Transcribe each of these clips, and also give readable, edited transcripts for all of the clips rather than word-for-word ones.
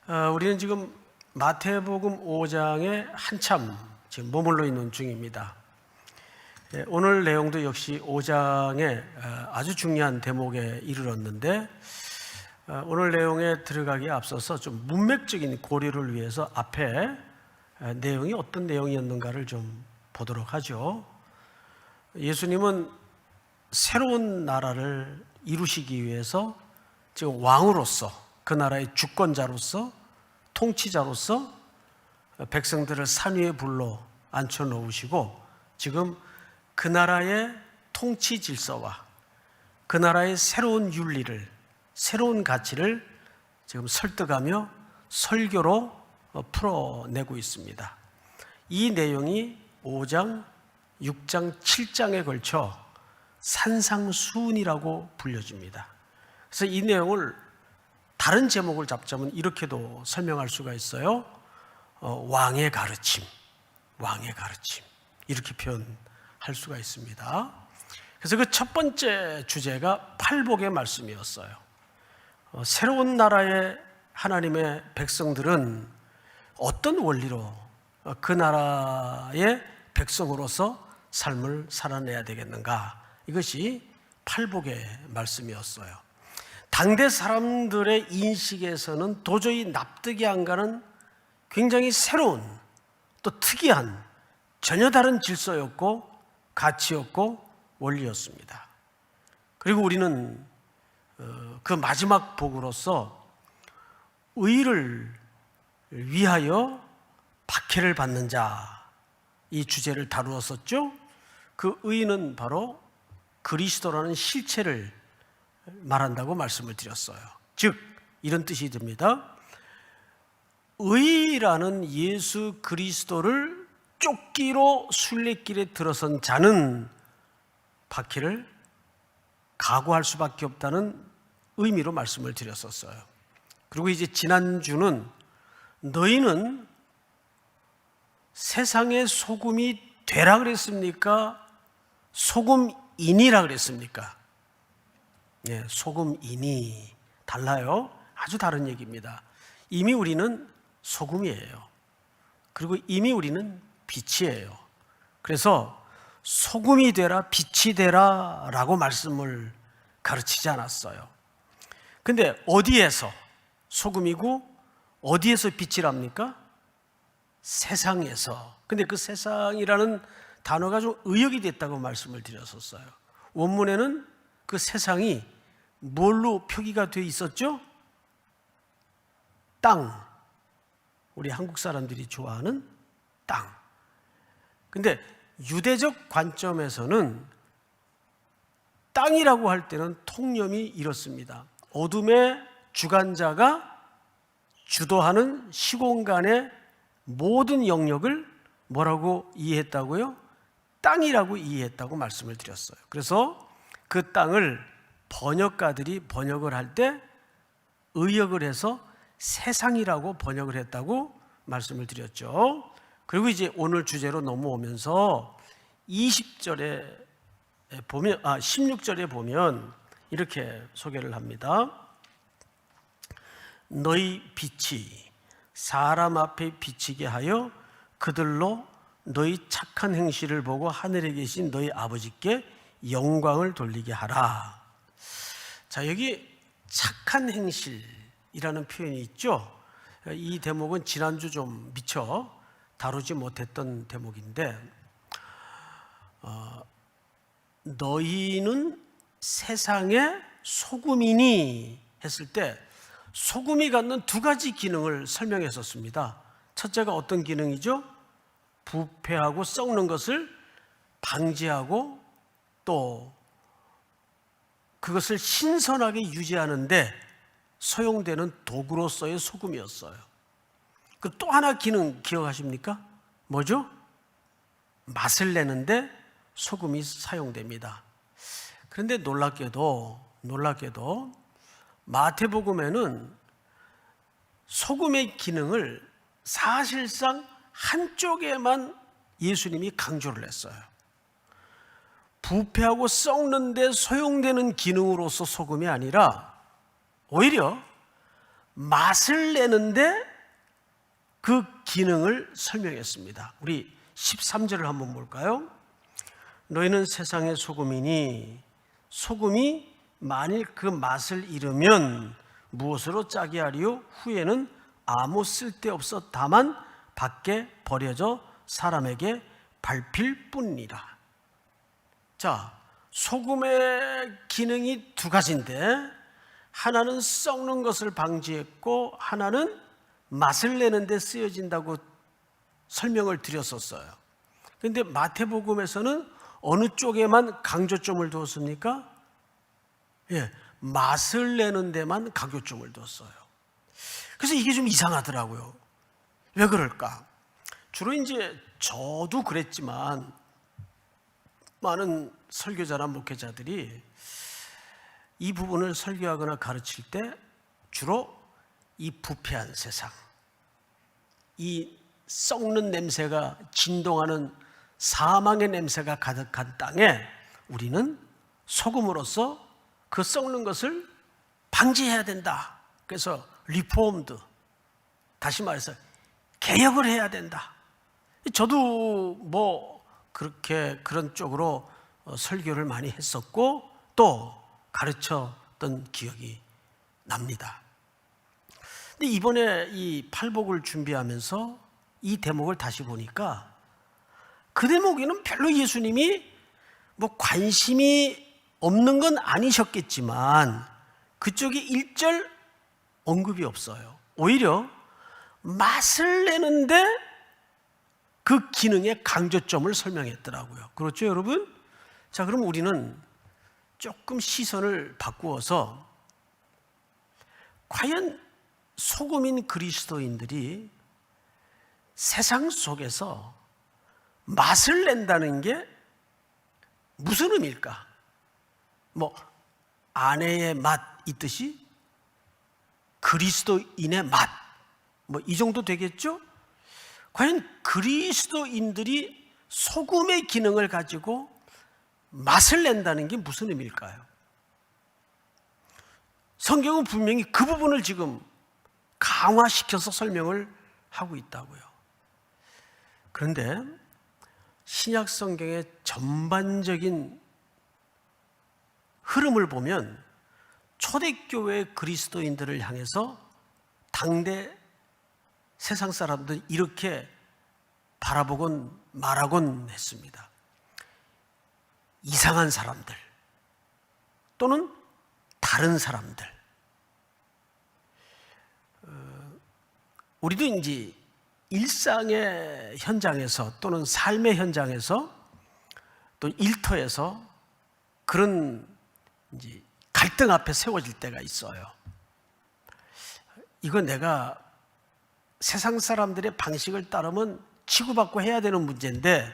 우리는 지금 마태복음 5장에 한참 지금 머물러 있는 중입니다. 오늘 내용도 역시 5장의 아주 중요한 대목에 이르렀는데, 오늘 내용에 들어가기에 앞서서 좀 문맥적인 고려를 위해서 앞에 내용이 어떤 내용이었는가를 좀 보도록 하죠. 예수님은 새로운 나라를 이루시기 위해서 지금 왕으로서, 그 나라의 주권자로서, 통치자로서 백성들을 산 위에 불러 앉혀 놓으시고, 지금 그 나라의 통치 질서와 그 나라의 새로운 윤리를, 새로운 가치를 지금 설득하며 설교로 풀어내고 있습니다. 이 내용이 5장, 6장, 7장에 걸쳐 산상수훈이라고 불려집니다. 그래서 이 내용을 다른 제목을 잡자면 이렇게도 설명할 수가 있어요. 왕의 가르침, 왕의 가르침, 이렇게 표현할 수가 있습니다. 그래서 그 첫 번째 주제가 팔복의 말씀이었어요. 새로운 나라의 하나님의 백성들은 어떤 원리로 그 나라의 백성으로서 삶을 살아내야 되겠는가, 이것이 팔복의 말씀이었어요. 당대 사람들의 인식에서는 도저히 납득이 안 가는 굉장히 새로운, 또 특이한, 전혀 다른 질서였고 가치였고 원리였습니다. 그리고 우리는 그 마지막 복으로서 의를 위하여 박해를 받는 자, 이 주제를 다루었었죠. 그 의는 바로 그리스도라는 실체를 말한다고 말씀을 드렸어요. 즉 이런 뜻이 듭니다. 의라는 예수 그리스도를 쫓기로 순례길에 들어선 자는 박해를 각오할 수밖에 없다는 의미로 말씀을 드렸었어요. 그리고 이제 지난주는 너희는 세상의 소금이 되라 그랬습니까? 소금인이라 그랬습니까? 네, 소금인이 달라요. 아주 다른 얘기입니다. 이미 우리는 소금이에요. 그리고 이미 우리는 빛이에요. 그래서 소금이 되라, 빛이 되라 라고 말씀을 가르치지 않았어요. 근데 어디에서 소금이고 어디에서 빛이랍니까? 세상에서. 근데 그 세상이라는 단어가 좀 의역이 됐다고 말씀을 드렸었어요. 원문에는 그 세상이 뭘로 표기가 되어 있었죠? 땅. 우리 한국 사람들이 좋아하는 땅. 근데 유대적 관점에서는 땅이라고 할 때는 통념이 이렇습니다. 어둠의 주관자가 주도하는 시공간의 모든 영역을 뭐라고 이해했다고요? 땅이라고 이해했다고 말씀을 드렸어요. 그래서 그 땅을 번역가들이 번역을 할 때 의역을 해서 세상이라고 번역을 했다고 말씀을 드렸죠. 그리고 이제 오늘 주제로 넘어오면서 16절에 보면 이렇게 소개를 합니다. 너희 빛이 사람 앞에 비치게 하여 그들로 너희 착한 행실을 보고 하늘에 계신 너희 아버지께 영광을 돌리게 하라. 자, 여기 착한 행실이라는 표현이 있죠. 이 대목은 지난주 좀 미처 다루지 못했던 대목인데, 너희는 세상의 소금이니 했을 때 소금이 갖는 두 가지 기능을 설명했었습니다. 첫째가 어떤 기능이죠? 부패하고 썩는 것을 방지하고 또 그것을 신선하게 유지하는데 소용되는 도구로서의 소금이었어요. 그 또 하나 기능 기억하십니까? 뭐죠? 맛을 내는데 소금이 사용됩니다. 그런데 놀랍게도 마태복음에는 소금의 기능을 사실상 한쪽에만 예수님이 강조를 했어요. 부패하고 썩는데 소용되는 기능으로서 소금이 아니라 오히려 맛을 내는데 그 기능을 설명했습니다. 우리 13절을 한번 볼까요? 너희는 세상의 소금이니 소금이 만일 그 맛을 잃으면 무엇으로 짜게 하리요? 후에는 아무 쓸데없어 다만 밖에 버려져 사람에게 밟힐 뿐이라. 자, 소금의 기능이 두 가지인데 하나는 썩는 것을 방지했고 하나는 맛을 내는 데 쓰여진다고 설명을 드렸었어요. 그런데 마태복음에서는 어느 쪽에만 강조점을 두었습니까? 맛을 내는 데만 강조점을 두었어요. 그래서 이게 좀 이상하더라고요. 왜 그럴까? 주로 이제 저도 그랬지만 많은 설교자나 목회자들이 이 부분을 설교하거나 가르칠 때 주로 이 부패한 세상, 이 썩는 냄새가 진동하는 사망의 냄새가 가득한 땅에 우리는 소금으로서 그 썩는 것을 방지해야 된다. 그래서 리폼드, 다시 말해서 개혁을 해야 된다. 저도 그렇게 그런 쪽으로 설교를 많이 했었고 또 가르쳤던 기억이 납니다. 근데 이번에 이 팔복을 준비하면서 이 대목을 다시 보니까 그 대목에는 별로 예수님이 관심이 없는 건 아니셨겠지만 그쪽에 1절 언급이 없어요. 오히려 맛을 내는데 그 기능의 강조점을 설명했더라고요. 그렇죠, 여러분? 자, 그럼 우리는 조금 시선을 바꾸어서 과연 소금인 그리스도인들이 세상 속에서 맛을 낸다는 게 무슨 의미일까? 아내의 맛 있듯이 그리스도인의 맛, 이 정도 되겠죠? 과연 그리스도인들이 소금의 기능을 가지고 맛을 낸다는 게 무슨 의미일까요? 성경은 분명히 그 부분을 지금 강화시켜서 설명을 하고 있다고요. 그런데 신약 성경의 전반적인 흐름을 보면 초대교회 그리스도인들을 향해서 당대 세상 사람들이 이렇게 바라보곤 말하곤 했습니다. 이상한 사람들 또는 다른 사람들. 우리도 이제 일상의 현장에서 또는 삶의 현장에서 또 일터에서 그런 이제 갈등 앞에 세워질 때가 있어요. 이거 내가 세상 사람들의 방식을 따르면 치고받고 해야 되는 문제인데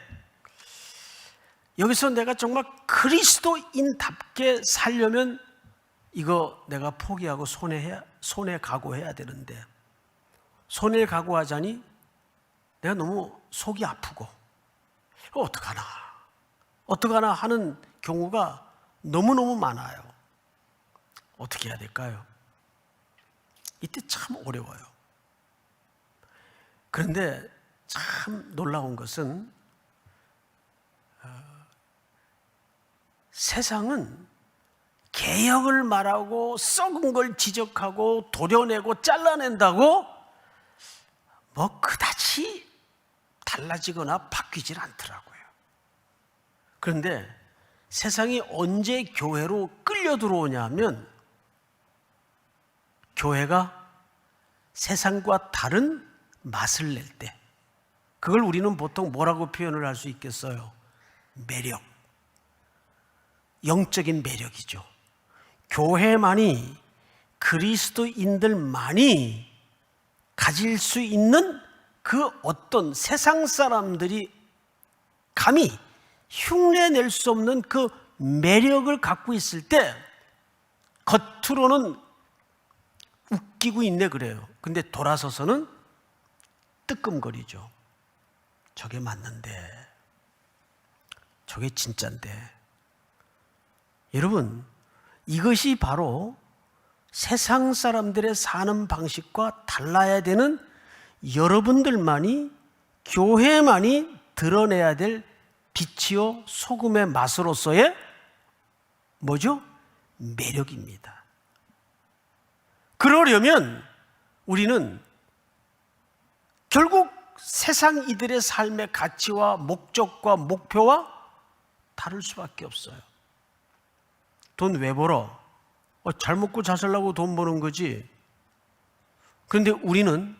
여기서 내가 정말 그리스도인답게 살려면 이거 내가 포기하고 손해 각오해야 되는데 손해 각오하자니 내가 너무 속이 아프고 어떡하나 하는 경우가 너무너무 많아요. 어떻게 해야 될까요? 이때 참 어려워요. 그런데 참 놀라운 것은 세상은 개혁을 말하고 썩은 걸 지적하고 도려내고 잘라낸다고 그다지 달라지거나 바뀌질 않더라고요. 그런데 세상이 언제 교회로 끌려 들어오냐 하면 교회가 세상과 다른 맛을 낼 때, 그걸 우리는 보통 뭐라고 표현을 할 수 있겠어요? 매력, 영적인 매력이죠. 교회만이, 그리스도인들만이 가질 수 있는 그 어떤 세상 사람들이 감히 흉내낼 수 없는 그 매력을 갖고 있을 때 겉으로는 웃기고 있네 그래요. 근데 돌아서서는 뜨끔거리죠. 저게 맞는데, 저게 진짠데. 여러분, 이것이 바로 세상 사람들의 사는 방식과 달라야 되는 여러분들만이, 교회만이 드러내야 될 빛이요 소금의 맛으로서의 뭐죠? 매력입니다. 그러려면 우리는 결국 세상 이들의 삶의 가치와 목적과 목표와 다를 수밖에 없어요. 돈 왜 벌어? 잘 먹고 잘 살려고 돈 버는 거지. 그런데 우리는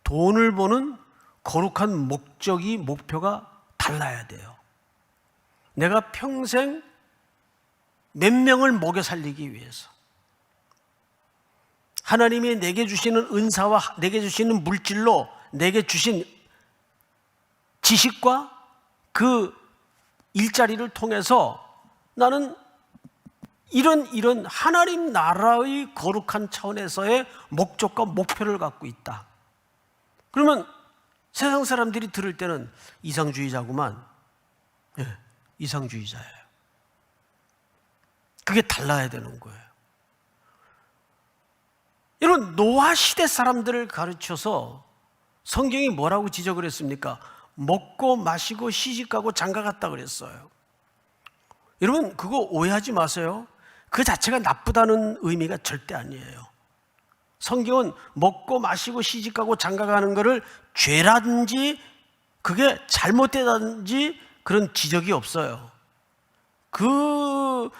돈을 버는 거룩한 목적이, 목표가 달라야 돼요. 내가 평생 몇 명을 먹여 살리기 위해서, 하나님이 내게 주시는 은사와 내게 주시는 물질로 내게 주신 지식과 그 일자리를 통해서 나는 이런 하나님 나라의 거룩한 차원에서의 목적과 목표를 갖고 있다. 그러면 세상 사람들이 들을 때는 이상주의자구만. 이상주의자예요. 그게 달라야 되는 거예요. 여러분, 노아 시대 사람들을 가르쳐서 성경이 뭐라고 지적을 했습니까? 먹고 마시고 시집가고 장가갔다 그랬어요. 여러분, 그거 오해하지 마세요. 그 자체가 나쁘다는 의미가 절대 아니에요. 성경은 먹고 마시고 시집가고 장가가는 것을 죄라든지 그게 잘못되다든지 그런 지적이 없어요. 그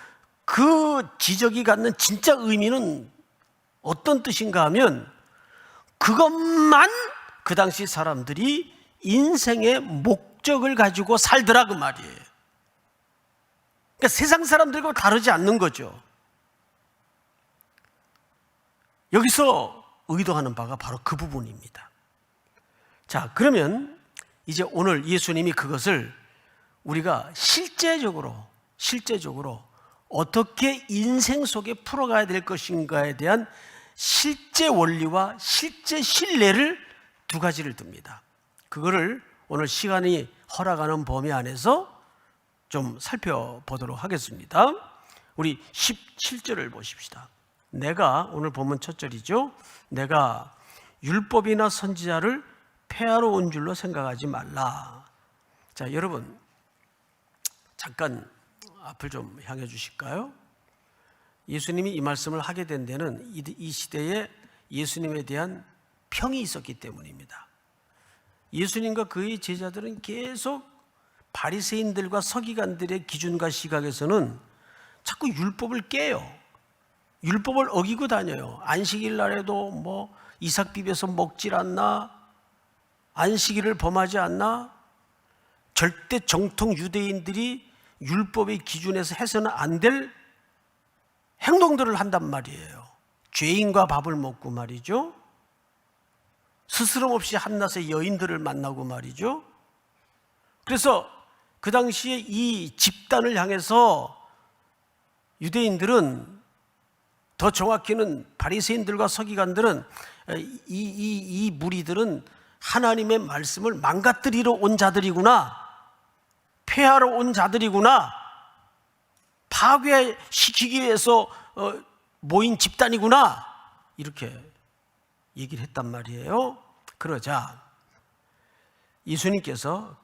지적이 갖는 진짜 의미는 어떤 뜻인가 하면 그것만 그 당시 사람들이 인생의 목적을 가지고 살더라 그 말이에요. 그러니까 세상 사람들과 다르지 않는 거죠. 여기서 의도하는 바가 바로 그 부분입니다. 자, 그러면 이제 오늘 예수님이 그것을 우리가 실제적으로 어떻게 인생 속에 풀어가야 될 것인가에 대한 실제 원리와 실제 신뢰를 두 가지를 듭니다. 그거를 오늘 시간이 허락하는 범위 안에서 좀 살펴보도록 하겠습니다. 우리 17절을 보십시다. 내가, 오늘 본문 첫 절이죠. 내가 율법이나 선지자를 폐하러 온 줄로 생각하지 말라. 자, 여러분 잠깐 앞을 좀 향해 주실까요? 예수님이 이 말씀을 하게 된 데는 이 시대에 예수님에 대한 평이 있었기 때문입니다. 예수님과 그의 제자들은 계속 바리새인들과 서기관들의 기준과 시각에서는 자꾸 율법을 깨요. 율법을 어기고 다녀요. 안식일 날에도 뭐 이삭 비벼서 먹질 않나? 안식일을 범하지 않나? 절대 정통 유대인들이 율법의 기준에서 해서는 안 될 행동들을 한단 말이에요. 죄인과 밥을 먹고 말이죠. 스스럼 없이 한낮에 여인들을 만나고 말이죠. 그래서 그 당시에 이 집단을 향해서 유대인들은, 더 정확히는 바리새인들과 서기관들은 이 무리들은 하나님의 말씀을 망가뜨리러 온 자들이구나, 폐하러 온 자들이구나, 파괴시키기 위해서 모인 집단이구나, 이렇게 얘기를 했단 말이에요. 그러자 예수님께서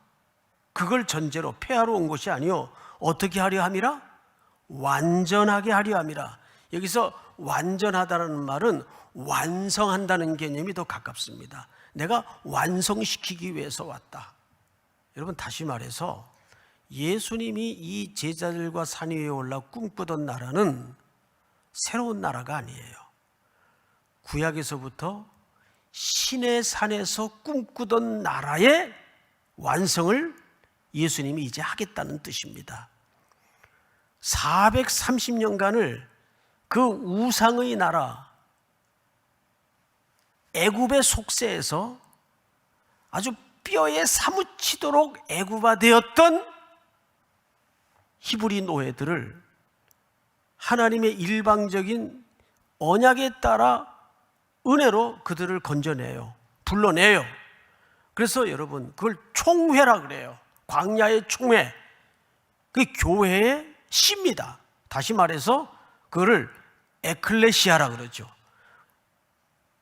그걸 전제로 폐하러 온 것이 아니요 어떻게 하려 함이라? 완전하게 하려 함이라. 여기서 완전하다는 말은 완성한다는 개념이 더 가깝습니다. 내가 완성시키기 위해서 왔다. 여러분, 다시 말해서 예수님이 이 제자들과 산 위에 올라 꿈꾸던 나라는 새로운 나라가 아니에요. 구약에서부터 신의 산에서 꿈꾸던 나라의 완성을 예수님이 이제 하겠다는 뜻입니다. 430년간을 그 우상의 나라 애굽의 속세에서 아주 뼈에 사무치도록 애굽화되었던 히브리 노예들을 하나님의 일방적인 언약에 따라 은혜로 그들을 건져내요. 불러내요. 그래서 여러분, 그걸 총회라 그래요. 광야의 총회. 그게 교회의 씨입니다. 다시 말해서 그거를 에클레시아라 그러죠.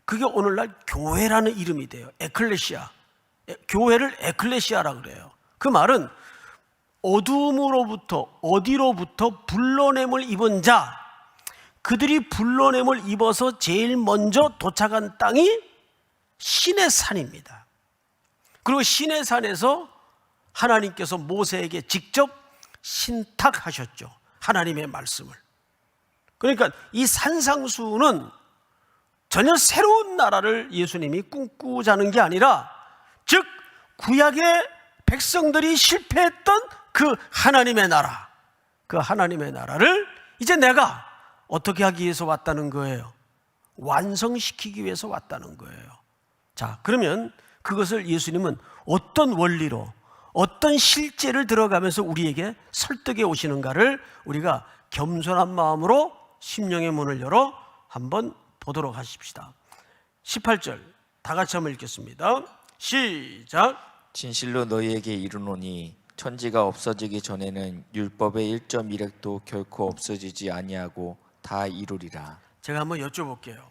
그게 오늘날 교회라는 이름이 돼요. 에클레시아. 교회를 에클레시아라 그래요. 그 말은 어둠으로부터, 어디로부터 불러냄을 입은 자, 그들이 불러냄을 입어서 제일 먼저 도착한 땅이 신의 산입니다. 그리고 신의 산에서 하나님께서 모세에게 직접 신탁하셨죠. 하나님의 말씀을. 그러니까 이 산상수훈은 전혀 새로운 나라를 예수님이 꿈꾸자는 게 아니라, 즉 구약의 백성들이 실패했던 그 하나님의 나라, 그 하나님의 나라를 이제 내가 어떻게 하기 위해서 왔다는 거예요? 완성시키기 위해서 왔다는 거예요. 자, 그러면 그것을 예수님은 어떤 원리로, 어떤 실제를 들어가면서 우리에게 설득해 오시는가를 우리가 겸손한 마음으로 심령의 문을 열어 한번 보도록 하십시다. 18절 다 같이 한번 읽겠습니다. 시작. 진실로 너희에게 이르노니 천지가 없어지기 전에는 율법의 1.1획도 결코 없어지지 아니하고 다 이루리라. 제가 한번 여쭤볼게요.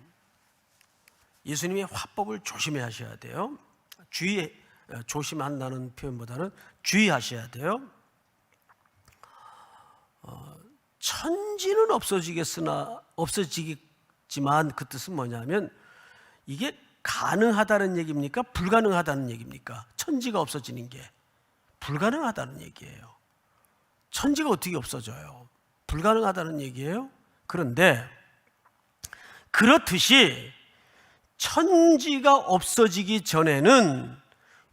예수님이 화법을 조심해 하셔야 돼요. 조심한다는 표현보다는 주의하셔야 돼요. 천지는 없어지겠지만 그 뜻은 뭐냐면, 이게 가능하다는 얘기입니까? 불가능하다는 얘기입니까? 천지가 없어지는 게 불가능하다는 얘기예요. 천지가 어떻게 없어져요? 불가능하다는 얘기예요. 그런데 그렇듯이 천지가 없어지기 전에는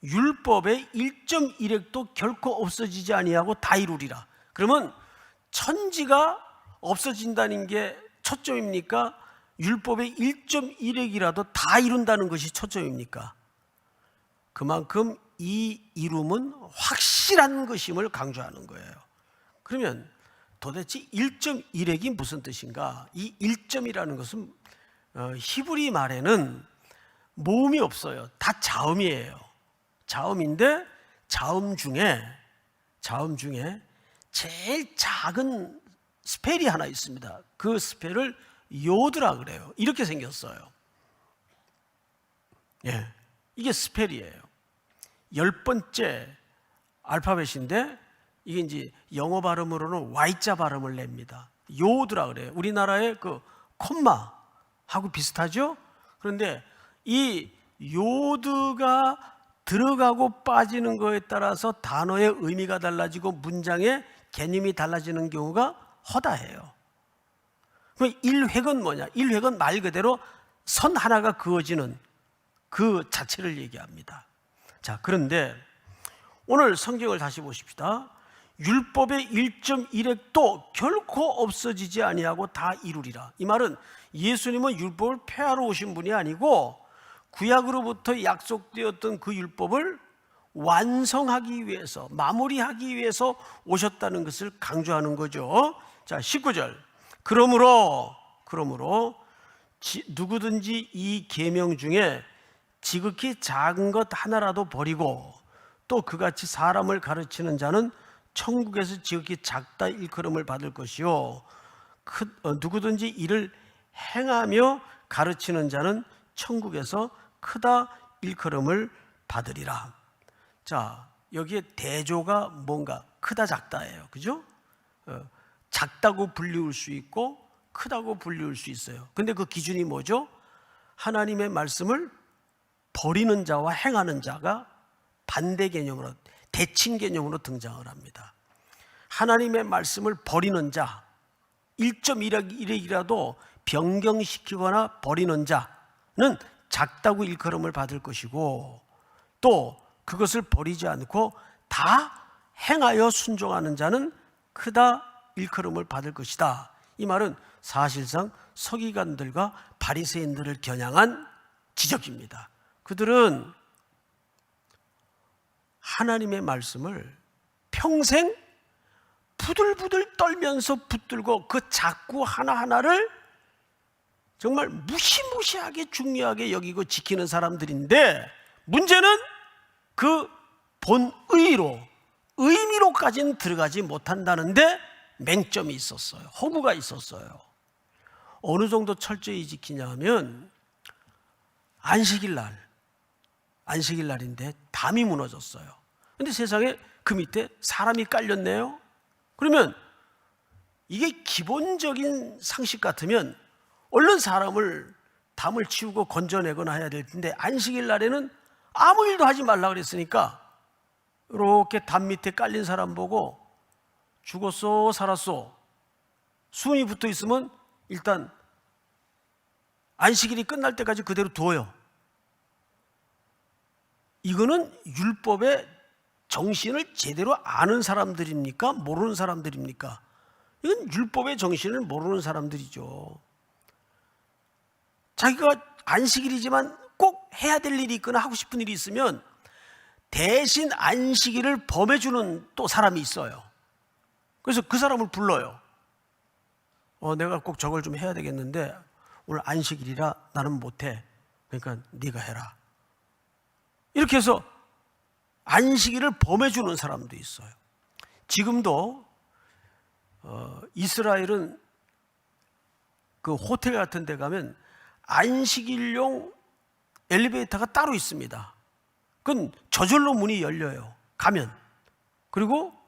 율법의 1.1획도 결코 없어지지 아니하고 다 이루리라. 그러면 천지가 없어진다는 게 초점입니까? 율법의 1.1획이라도 다 이룬다는 것이 초점입니까? 그만큼 이 이룸은 확실한 것임을 강조하는 거예요. 그러면 도대체 1.1획이 무슨 뜻인가? 이 1점이라는 것은 히브리 말에는 모음이 없어요. 다 자음이에요. 자음인데 자음 중에 제일 작은 스펠이 하나 있습니다. 그 스펠을 요드라 그래요. 이렇게 생겼어요. 예, 이게 스펠이에요. 10번째 알파벳인데 이게 이제 영어 발음으로는 Y자 발음을 냅니다. 요드라 그래요. 우리나라의 그 콤마하고 비슷하죠? 그런데 이 요드가 들어가고 빠지는 거에 따라서 단어의 의미가 달라지고 문장의 개념이 달라지는 경우가 허다해요. 그럼 1획은 뭐냐? 1획은 말 그대로 선 하나가 그어지는 그 자체를 얘기합니다. 자, 그런데 오늘 성경을 다시 보십시다. 율법의 1.1획도 결코 없어지지 아니하고 다 이루리라. 이 말은 예수님은 율법을 폐하러 오신 분이 아니고 구약으로부터 약속되었던 그 율법을 완성하기 위해서, 마무리하기 위해서 오셨다는 것을 강조하는 거죠. 자, 19절. 그러므로 누구든지 이 계명 중에 지극히 작은 것 하나라도 버리고 또 그같이 사람을 가르치는 자는 천국에서 지극히 작다 일컬음을 받을 것이요, 누구든지 이를 행하며 가르치는 자는 천국에서 크다 일컬음을 받으리라. 자, 여기에 대조가 뭔가 크다 작다예요. 그죠? 작다고 불리울 수 있고 크다고 불리울 수 있어요. 근데 그 기준이 뭐죠? 하나님의 말씀을 버리는 자와 행하는 자가 반대 개념으로, 대칭 개념으로 등장을 합니다. 하나님의 말씀을 버리는 자, 1.1획이라도 변경시키거나 버리는 자는 작다고 일컬음을 받을 것이고, 또 그것을 버리지 않고 다 행하여 순종하는 자는 크다 일컬음을 받을 것이다. 이 말은 사실상 서기관들과 바리새인들을 겨냥한 지적입니다. 그들은 하나님의 말씀을 평생 부들부들 떨면서 붙들고 그 작구 하나하나를 정말 무시무시하게 중요하게 여기고 지키는 사람들인데, 문제는 그 본의로, 의미로까지는 들어가지 못한다는데 맹점이 있었어요. 허구가 있었어요. 어느 정도 철저히 지키냐 하면 안식일 날인데 담이 무너졌어요. 근데 세상에 그 밑에 사람이 깔렸네요. 그러면 이게 기본적인 상식 같으면 얼른 담을 치우고 건져내거나 해야 될 텐데, 안식일 날에는 아무 일도 하지 말라 그랬으니까 이렇게 담 밑에 깔린 사람 보고 죽었어 살았어 수은이 붙어 있으면 일단 안식일이 끝날 때까지 그대로 둬요. 이거는 율법의 정신을 제대로 아는 사람들입니까? 모르는 사람들입니까? 이건 율법의 정신을 모르는 사람들이죠. 자기가 안식일이지만 꼭 해야 될 일이 있거나 하고 싶은 일이 있으면 대신 안식일을 범해주는 또 사람이 있어요. 그래서 그 사람을 불러요. 내가 꼭 저걸 좀 해야 되겠는데 오늘 안식일이라 나는 못해. 그러니까 네가 해라. 이렇게 해서 안식일을 범해주는 사람도 있어요. 지금도 이스라엘은 그 호텔 같은 데 가면 안식일용 엘리베이터가 따로 있습니다. 그건 저절로 문이 열려요. 가면. 그리고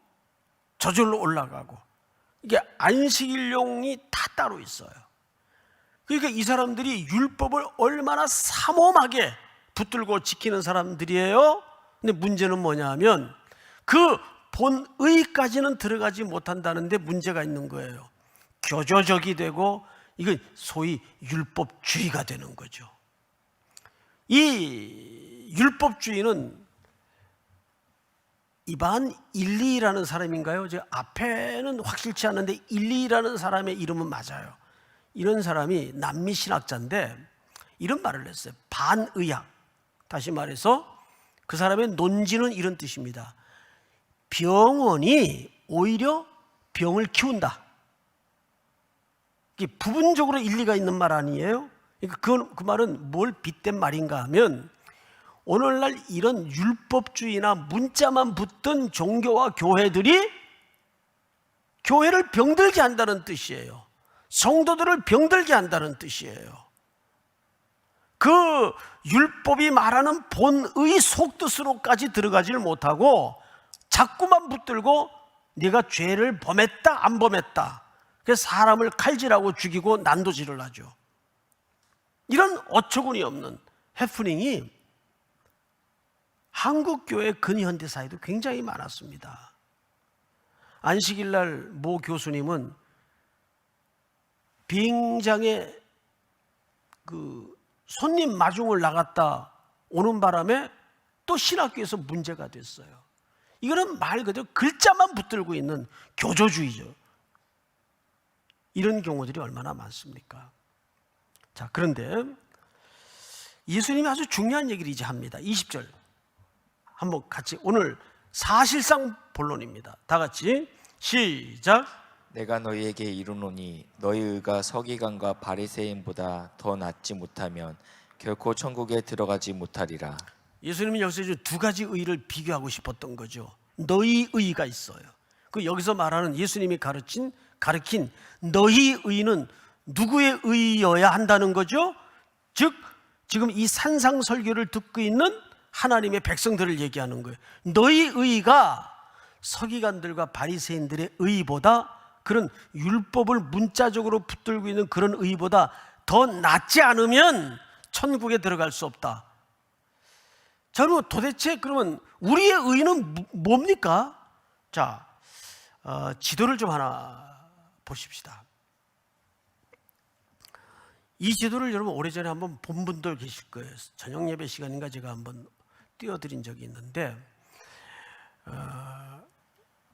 저절로 올라가고. 이게 안식일용이 다 따로 있어요. 그러니까 이 사람들이 율법을 얼마나 삼엄하게 붙들고 지키는 사람들이에요. 근데 문제는 뭐냐 하면 그 본의까지는 들어가지 못한다는데 문제가 있는 거예요. 교조적이 되고 이건 소위 율법주의가 되는 거죠. 이 율법주의는 이반 일리라는 사람인가요? 제가 앞에는 확실치 않은데 일리라는 사람의 이름은 맞아요. 이런 사람이 남미 신학자인데 이런 말을 했어요. 반의학. 다시 말해서 그 사람의 논지는 이런 뜻입니다. 병원이 오히려 병을 키운다. 이게 부분적으로 일리가 있는 말 아니에요? 그러니까 그 말은 뭘 빗댄 말인가 하면 오늘날 이런 율법주의나 문자만 붙던 종교와 교회들이 교회를 병들게 한다는 뜻이에요. 성도들을 병들게 한다는 뜻이에요. 그 율법이 말하는 본의 속뜻으로까지 들어가지를 못하고 자꾸만 붙들고 네가 죄를 범했다 안 범했다, 그래서 사람을 칼질하고 죽이고 난도질을 하죠. 이런 어처구니 없는 해프닝이 한국교회 근현대사에도 굉장히 많았습니다. 안식일날 모 교수님은 비행장에 그 손님 마중을 나갔다 오는 바람에 또 신학교에서 문제가 됐어요. 이거는 말 그대로 글자만 붙들고 있는 교조주의죠. 이런 경우들이 얼마나 많습니까? 자, 그런데 예수님이 아주 중요한 얘기를 이제 합니다. 20절 한번 같이, 오늘 사실상 본론입니다. 다 같이 시작. 내가 너희에게 이르노니 너희 의가 서기관과 바리새인보다 더 낫지 못하면 결코 천국에 들어가지 못하리라. 예수님은 여기서 이제 두 가지 의를 비교하고 싶었던 거죠. 너희 의가 있어요. 그 여기서 말하는 예수님이 가르친 너희 의는 누구의 의여야 한다는 거죠? 즉 지금 이 산상설교를 듣고 있는 하나님의 백성들을 얘기하는 거예요. 너희 의가 서기관들과 바리새인들의 의보다, 그런 율법을 문자적으로 붙들고 있는 그런 의보다 더 낫지 않으면 천국에 들어갈 수 없다. 자, 그러면 도대체 그러면 우리의 의는 뭡니까? 자, 지도를 좀 하나 보십시다. 이 지도를 여러분 오래전에 한번 본 분들 계실 거예요. 저녁 예배 시간인가 제가 한번 띄워드린 적이 있는데,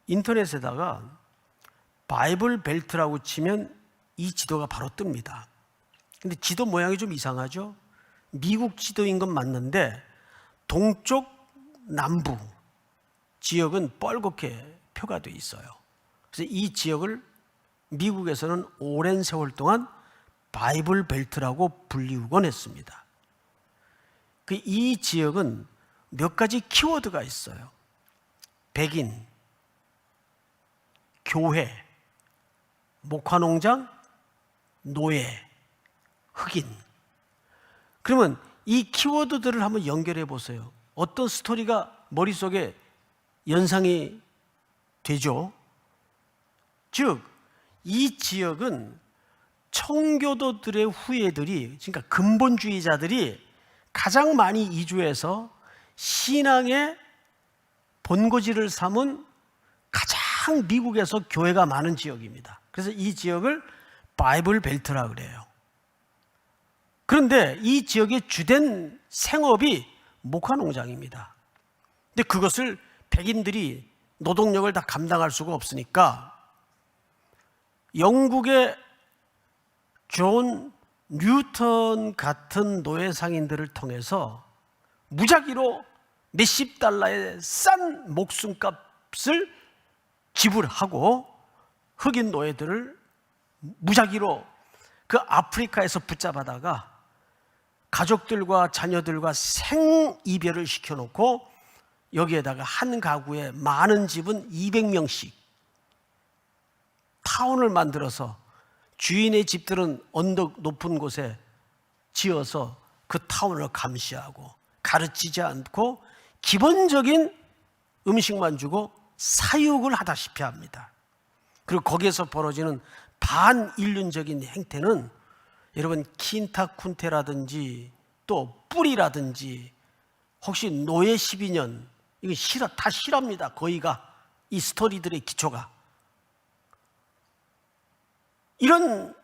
인터넷에다가 바이블 벨트라고 치면 이 지도가 바로 뜹니다. 근데 지도 모양이 좀 이상하죠? 미국 지도인 건 맞는데 동쪽 남부 지역은 뻘겋게 표가 되어 있어요. 그래서 이 지역을 미국에서는 오랜 세월 동안 바이블 벨트라고 불리우곤 했습니다. 이 지역은 몇 가지 키워드가 있어요. 백인, 교회, 목화농장, 노예, 흑인. 그러면 이 키워드들을 한번 연결해 보세요. 어떤 스토리가 머릿속에 연상이 되죠? 즉, 이 지역은 청교도들의 후예들이, 그러니까 근본주의자들이 가장 많이 이주해서 신앙의 본고지를 삼은 가장 미국에서 교회가 많은 지역입니다. 그래서 이 지역을 바이블 벨트라 그래요. 그런데 이 지역의 주된 생업이 목화 농장입니다. 근데 그것을 백인들이 노동력을 다 감당할 수가 없으니까 영국의 존 뉴턴 같은 노예 상인들을 통해서 무작위로 몇십 달러의 싼 목숨값을 지불하고 흑인 노예들을 무작위로 그 아프리카에서 붙잡아다가 가족들과 자녀들과 생이별을 시켜놓고 여기에다가 한 가구에 많은 집은 200명씩 타운을 만들어서 주인의 집들은 언덕 높은 곳에 지어서 그 타운을 감시하고 가르치지 않고 기본적인 음식만 주고 사육을 하다시피 합니다. 그리고 거기에서 벌어지는 반인륜적인 행태는 여러분 킨타쿤테라든지 또 뿌리라든지 혹시 노예 12년 이거 다 실화입니다. 거의가 이 스토리들의 기초가. 이런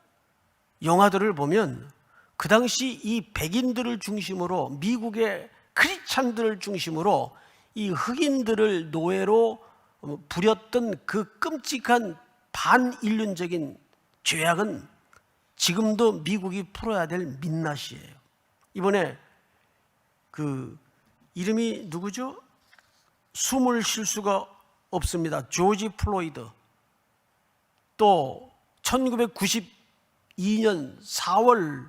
영화들을 보면 그 당시 이 백인들을 중심으로 미국의 크리스찬들을 중심으로 이 흑인들을 노예로 부렸던 그 끔찍한 반인륜적인 죄악은 지금도 미국이 풀어야 될 민낯이에요. 이번에 그 이름이 누구죠? 숨을 쉴 수가 없습니다. 조지 플로이드. 또 1992년 4월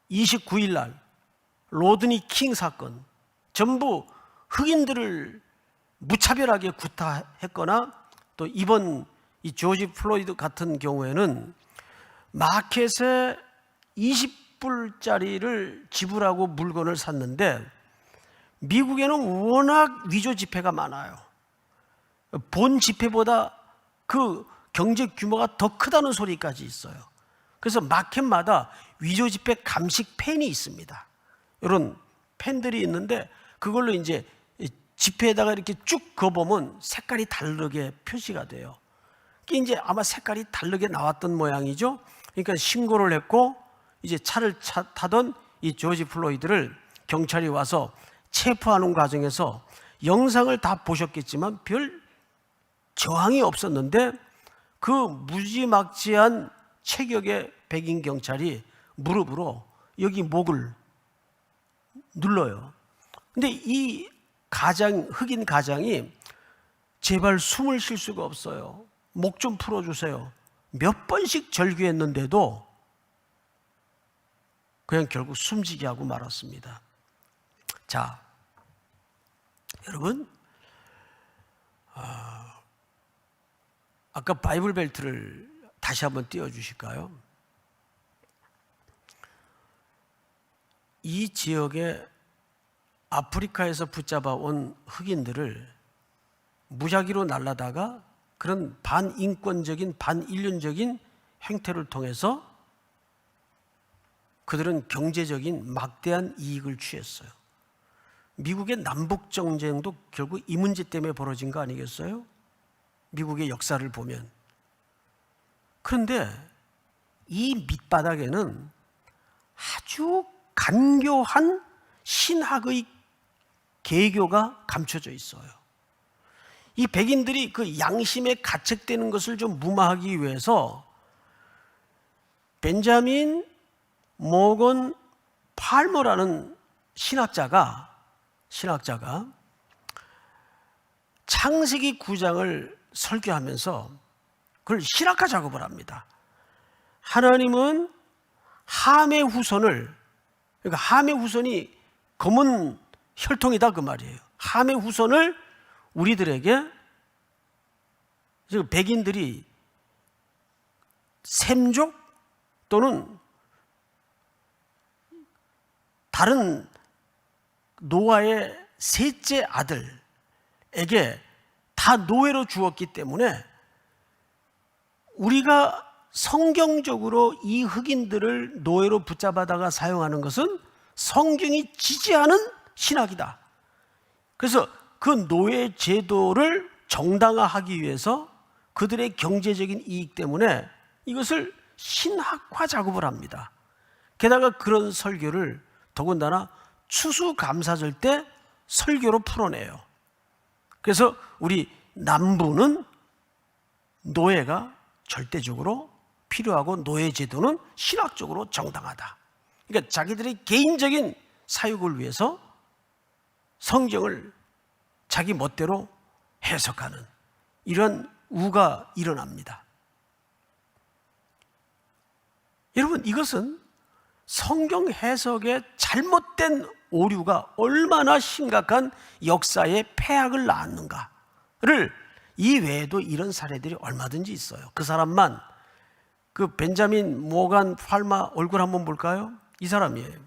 29일 날 로드니 킹 사건, 전부 흑인들을 무차별하게 구타했거나 또 이번 이 조지 플로이드 같은 경우에는 마켓에 20불짜리를 지불하고 물건을 샀는데 미국에는 워낙 위조 지폐가 많아요. 본 지폐보다 그 경제 규모가 더 크다는 소리까지 있어요. 그래서 마켓마다 위조 지폐 감식 펜이 있습니다. 이런 펜들이 있는데 그걸로 이제 지폐에다가 이렇게 쭉 그어보면 색깔이 다르게 표시가 돼요. 이게 이제 아마 색깔이 다르게 나왔던 모양이죠. 그러니까 신고를 했고 이제 차를 타던 이 조지 플로이드를 경찰이 와서 체포하는 과정에서 영상을 다 보셨겠지만 별 저항이 없었는데 그 무지막지한 체격의 백인 경찰이 무릎으로 여기 목을 눌러요. 근데 이 흑인 가장이 제발 숨을 쉴 수가 없어요. 목 좀 풀어주세요. 몇 번씩 절규했는데도 그냥 결국 숨지게 하고 말았습니다. 자, 여러분, 아까 바이블 벨트를 다시 한번 띄워주실까요? 이 지역에 아프리카에서 붙잡아 온 흑인들을 무작위로 날라다가 그런 반인권적인 반인륜적인 행태를 통해서 그들은 경제적인 막대한 이익을 취했어요. 미국의 남북정쟁도 결국 이 문제 때문에 벌어진 거 아니겠어요? 미국의 역사를 보면. 그런데 이 밑바닥에는 아주 간교한 신학의 계교가 감춰져 있어요. 이 백인들이 그 양심에 가책되는 것을 좀 무마하기 위해서 벤자민 모건 팔머라는 신학자가 창세기 9장을 설교하면서 그걸 신학화 작업을 합니다. 하나님은 함의 후손을, 그러니까 함의 후손이 검은 혈통이다 그 말이에요. 함의 후손을 우리들에게, 백인들이 셈족 또는 다른 노아의 셋째 아들에게 다 노예로 주었기 때문에 우리가 성경적으로 이 흑인들을 노예로 붙잡아다가 사용하는 것은 성경이 지지하는 신학이다. 그래서 그 노예 제도를 정당화하기 위해서 그들의 경제적인 이익 때문에 이것을 신학화 작업을 합니다. 게다가 그런 설교를 더군다나 추수감사절 때 설교로 풀어내요. 그래서 우리 남부는 노예가 절대적으로 필요하고 노예 제도는 신학적으로 정당하다. 그러니까 자기들의 개인적인 사육을 위해서 성경을 자기 멋대로 해석하는 이런 우가 일어납니다. 여러분, 이것은 성경 해석의 잘못된 오류가 얼마나 심각한 역사의 폐악을 낳았는가를, 이 외에도 이런 사례들이 얼마든지 있어요. 그 사람만, 그 벤자민 모간 팔마 얼굴 한번 볼까요? 이 사람이에요.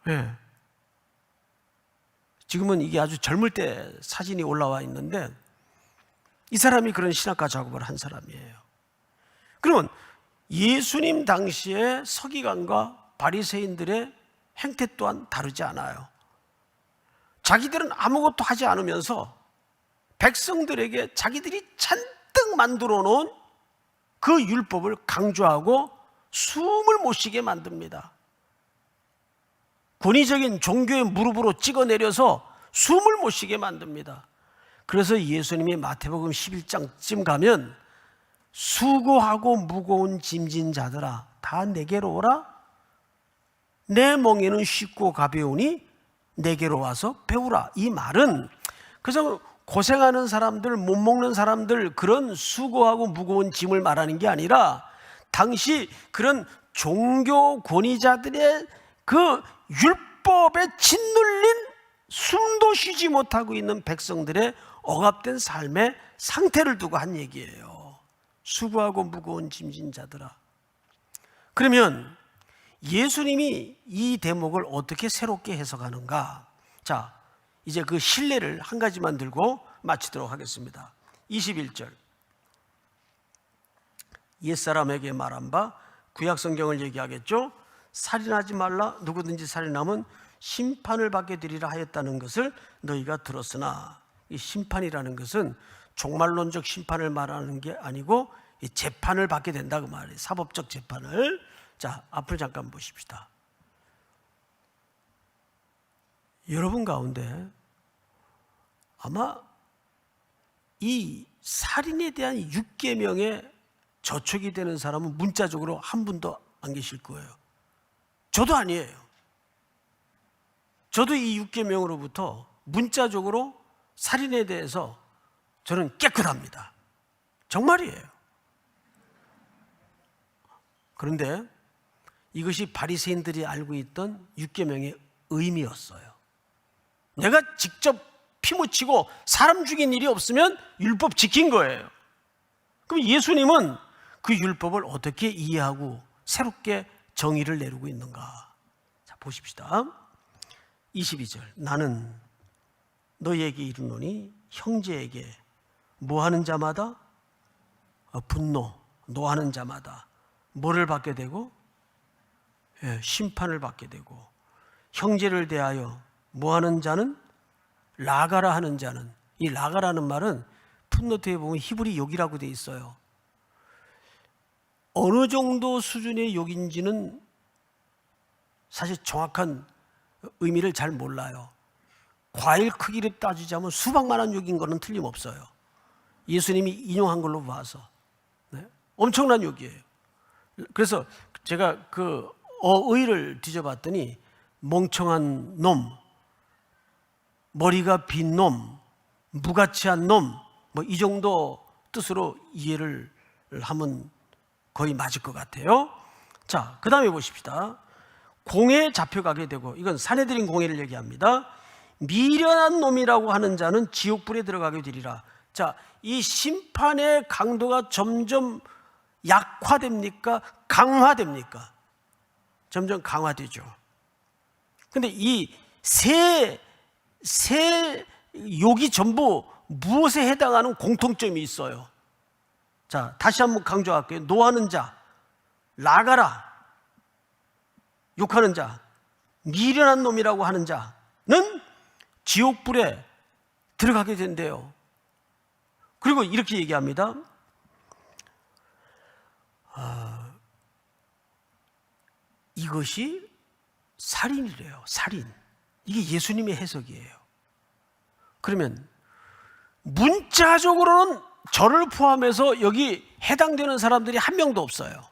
네. 지금은 이게 아주 젊을 때 사진이 올라와 있는데 이 사람이 그런 신학과 작업을 한 사람이에요. 그러면 예수님 당시에 서기관과 바리새인들의 행태 또한 다르지 않아요. 자기들은 아무것도 하지 않으면서 백성들에게 자기들이 잔뜩 만들어 놓은 그 율법을 강조하고 숨을 못 쉬게 만듭니다. 권위적인 종교의 무릎으로 찍어내려서 숨을 못 쉬게 만듭니다. 그래서 예수님이 마태복음 11장쯤 가면 수고하고 무거운 짐진 자들아 다 내게로 오라. 내 멍에는 쉽고 가벼우니 내게로 와서 배우라. 이 말은 그래서 고생하는 사람들, 못 먹는 사람들, 그런 수고하고 무거운 짐을 말하는 게 아니라 당시 그런 종교 권위자들의 그 율법에 짓눌린 숨도 쉬지 못하고 있는 백성들의 억압된 삶의 상태를 두고 한 얘기예요. 수고하고 무거운 짐진 자들아. 그러면 예수님이 이 대목을 어떻게 새롭게 해석하는가? 자, 이제 그 신뢰를 한 가지만 들고 마치도록 하겠습니다. 21절. 옛사람에게 말한 바, 구약 성경을 얘기하겠죠. 살인하지 말라. 누구든지 살인하면 심판을 받게 되리라 하였다는 것을 너희가 들었으나, 이 심판이라는 것은 종말론적 심판을 말하는 게 아니고 이 재판을 받게 된다 그 말이에요. 사법적 재판을. 자, 앞을 잠깐 보십시다. 여러분 가운데 아마 이 살인에 대한 6계명에 저촉이 되는 사람은 문자적으로 한 분도 안 계실 거예요. 저도 아니에요. 저도 이 6계명으로부터 문자적으로 살인에 대해서 저는 깨끗합니다. 정말이에요. 그런데 이것이 바리새인들이 알고 있던 6계명의 의미였어요. 내가 직접 피 묻히고 사람 죽인 일이 없으면 율법 지킨 거예요. 그럼 예수님은 그 율법을 어떻게 이해하고 새롭게 정의를 내리고 있는가? 자, 보십시다. 22절. 나는 너희에게 이르노니 형제에게 뭐하는 자마다 분노, 노하는 자마다 뭐를 받게 되고 심판을 받게 되고, 형제를 대하여 뭐하는 자는 라가라 하는 자는, 이 라가라는 말은 풋노트에 보면 히브리 욕이라고 돼 있어요. 어느 정도 수준의 욕인지는 사실 정확한 의미를 잘 몰라요. 과일 크기를 따지자면 수박만한 욕인 거는 틀림없어요. 예수님이 인용한 걸로 봐서. 네? 엄청난 욕이에요. 그래서 제가 그 어의를 뒤져봤더니 멍청한 놈, 머리가 빈 놈, 무가치한 놈, 뭐 이 정도 뜻으로 이해를 하면 거의 맞을 것 같아요. 자, 그 다음에 보십시다. 공회에 잡혀가게 되고, 이건 사내들인 공회를 얘기합니다. 미련한 놈이라고 하는 자는 지옥불에 들어가게 되리라. 자, 이 심판의 강도가 점점 약화됩니까? 강화됩니까? 점점 강화되죠. 근데 이 세 욕이 전부 무엇에 해당하는 공통점이 있어요? 자, 다시 한번 강조할게요. 노하는 자, 나가라, 욕하는 자, 미련한 놈이라고 하는 자는 지옥불에 들어가게 된대요. 그리고 이렇게 얘기합니다. 이것이 살인이래요. 살인. 이게 예수님의 해석이에요. 그러면 문자적으로는 저를 포함해서 여기 해당되는 사람들이 한 명도 없어요.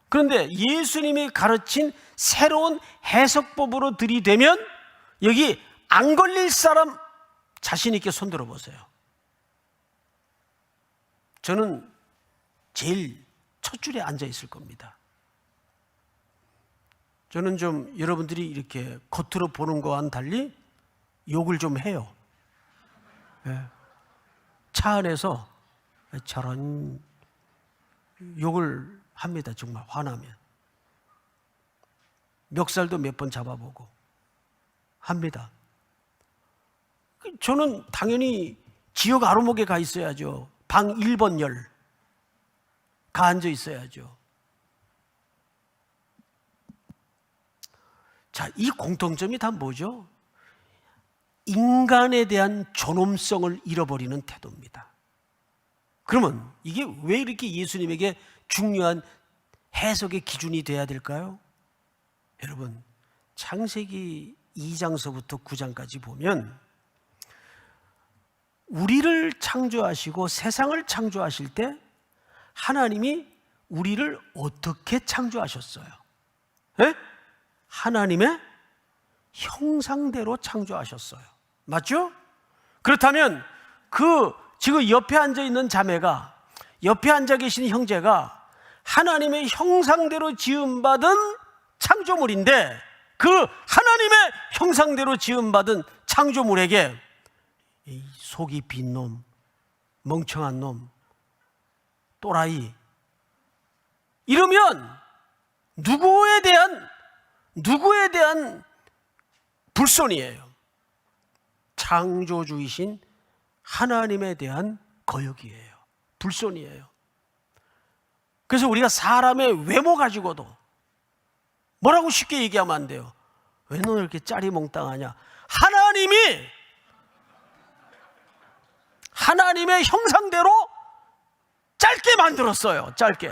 그런데 예수님이 가르친 새로운 해석법으로 들이대면 여기 안 걸릴 사람 자신 있게 손들어 보세요. 저는 제일 첫 줄에 앉아 있을 겁니다. 저는 좀 여러분들이 이렇게 겉으로 보는 거와는 달리 욕을 좀 해요. 예. 차 안에서 저런 욕을 합니다. 정말 화나면. 멱살도 몇 번 잡아보고 합니다. 저는 당연히 지역 아로목에 가 있어야죠. 방 1번 열 가 앉아 있어야죠. 자, 이 공통점이 다 뭐죠? 인간에 대한 존엄성을 잃어버리는 태도입니다. 그러면 이게 왜 이렇게 예수님에게 중요한 해석의 기준이 돼야 될까요? 여러분, 창세기 2장서부터 9장까지 보면 우리를 창조하시고 세상을 창조하실 때 하나님이 우리를 어떻게 창조하셨어요? 네? 하나님의 형상대로 창조하셨어요. 맞죠? 그렇다면 그 지금 옆에 앉아 있는 자매가, 옆에 앉아 계신 형제가 하나님의 형상대로 지음받은 창조물인데 그 하나님의 형상대로 지음받은 창조물에게 이 속이 빈 놈, 멍청한 놈, 또라이 이러면 누구에 대한 불손이에요? 창조주이신 하나님에 대한 거역이에요. 불손이에요. 그래서 우리가 사람의 외모 가지고도 뭐라고 쉽게 얘기하면 안 돼요. 왜 너는 이렇게 짜리몽땅하냐? 하나님의 형상대로 짧게 만들었어요. 짧게.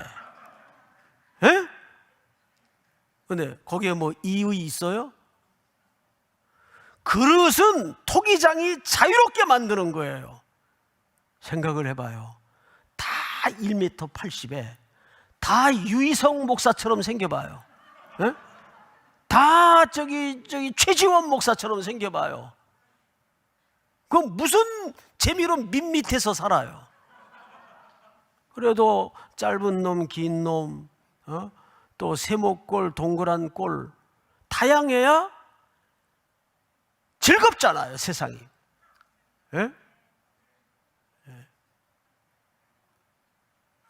예? 근데 거기에 뭐 이의 있어요? 그릇은 토기장이 자유롭게 만드는 거예요. 생각을 해봐요. 다 1m 80에 다 유희성 목사처럼 생겨봐요. 예? 다 저기 최지원 목사처럼 생겨봐요. 그럼 무슨 재미로 밋밋해서 살아요? 그래도 짧은 놈, 긴 놈, 또 세모꼴, 동그란 꼴 다양해야 즐겁잖아요, 세상이. 예? 예.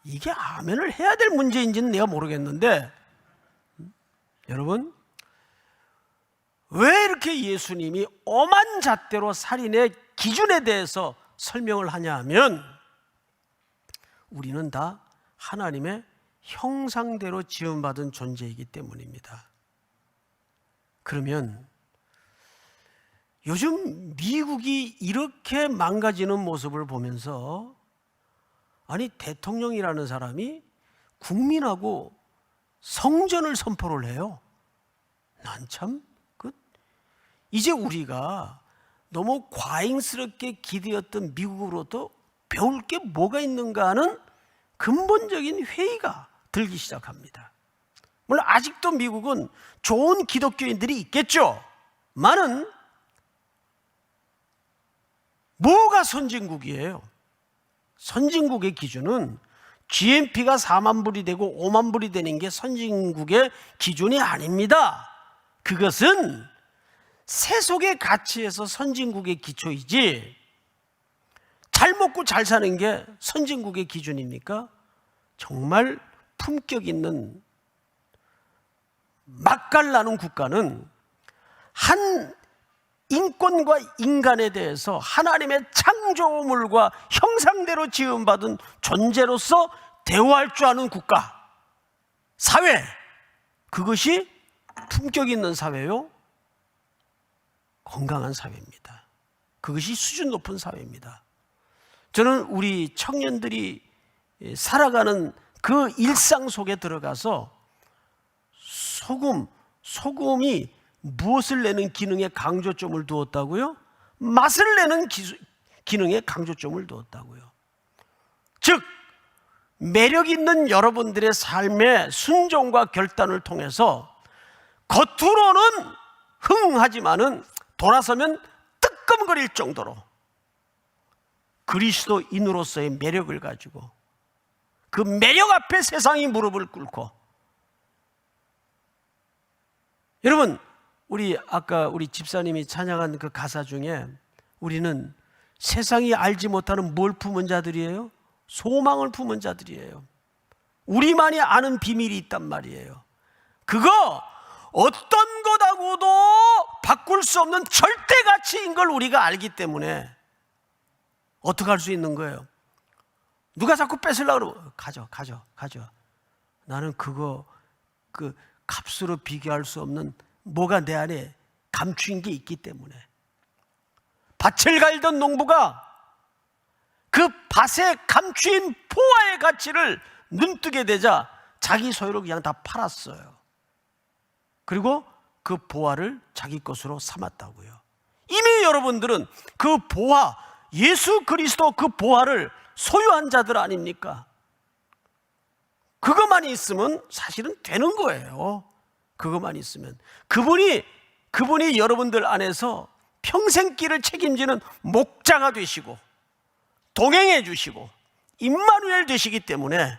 이게 아멘을 해야 될 문제인지는 내가 모르겠는데 여러분, 왜 이렇게 예수님이 엄한 잣대로 살인의 기준에 대해서 설명을 하냐 하면 우리는 다 하나님의 형상대로 지음받은 존재이기 때문입니다. 그러면 요즘 미국이 이렇게 망가지는 모습을 보면서 아니 대통령이라는 사람이 국민하고 성전을 선포를 해요. 난 참 이제 우리가 너무 과잉스럽게 기대었던 미국으로부터 배울 게 뭐가 있는가 하는 근본적인 회의가 들기 시작합니다. 물론 아직도 미국은 좋은 기독교인들이 있겠죠. 많은 뭐가 선진국이에요? 선진국의 기준은 GNP가 4만 불이 되고 5만 불이 되는 게 선진국의 기준이 아닙니다. 그것은 세속의 가치에서 선진국의 기초이지 잘 먹고 잘 사는 게 선진국의 기준입니까? 정말 품격 있는 맛깔나는 국가는 한 인권과 인간에 대해서 하나님의 창조물과 형상대로 지음받은 존재로서 대우할 줄 아는 국가, 사회, 그것이 품격 있는 사회요, 건강한 사회입니다. 그것이 수준 높은 사회입니다. 저는 우리 청년들이 살아가는 그 일상 속에 들어가서 소금이 무엇을 내는 기능에 강조점을 두었다고요? 맛을 내는 기능에 강조점을 두었다고요. 즉, 매력 있는 여러분들의 삶의 순종과 결단을 통해서 겉으로는 흥하지만은 돌아서면 뜨끔거릴 정도로 그리스도인으로서의 매력을 가지고 그 매력 앞에 세상이 무릎을 꿇고, 여러분, 아까 우리 집사님이 찬양한 그 가사 중에 우리는 세상이 알지 못하는 뭘 품은 자들이에요? 소망을 품은 자들이에요. 우리만이 아는 비밀이 있단 말이에요. 그거 어떤 것하고도 바꿀 수 없는 절대 가치인 걸 우리가 알기 때문에 어떻게 할 수 있는 거예요? 누가 자꾸 뺏으려고 그러면 가져. 나는 그거 그 값으로 비교할 수 없는 뭐가 내 안에 감추인 게 있기 때문에. 밭을 갈던 농부가 그 밭에 감추인 보화의 가치를 눈뜨게 되자 자기 소유를 그냥 다 팔았어요. 그리고 그 보화를 자기 것으로 삼았다고요. 이미 여러분들은 그 보화, 예수 그리스도 그 보화를 소유한 자들 아닙니까? 그것만 있으면 사실은 되는 거예요. 그것만 있으면 그분이 여러분들 안에서 평생길을 책임지는 목자가 되시고 동행해 주시고 임마누엘 되시기 때문에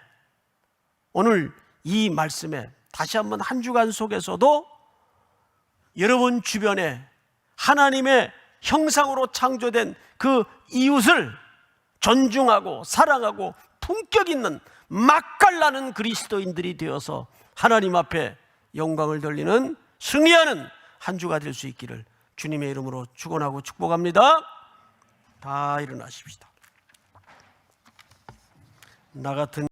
오늘 이 말씀에 다시 한번 한 주간 속에서도 여러분 주변에 하나님의 형상으로 창조된 그 이웃을 존중하고 사랑하고 품격 있는 맛깔나는 그리스도인들이 되어서 하나님 앞에 영광을 돌리는 승리하는 한 주가 될 수 있기를 주님의 이름으로 축원하고 축복합니다. 다 일어나십시다. 나 같은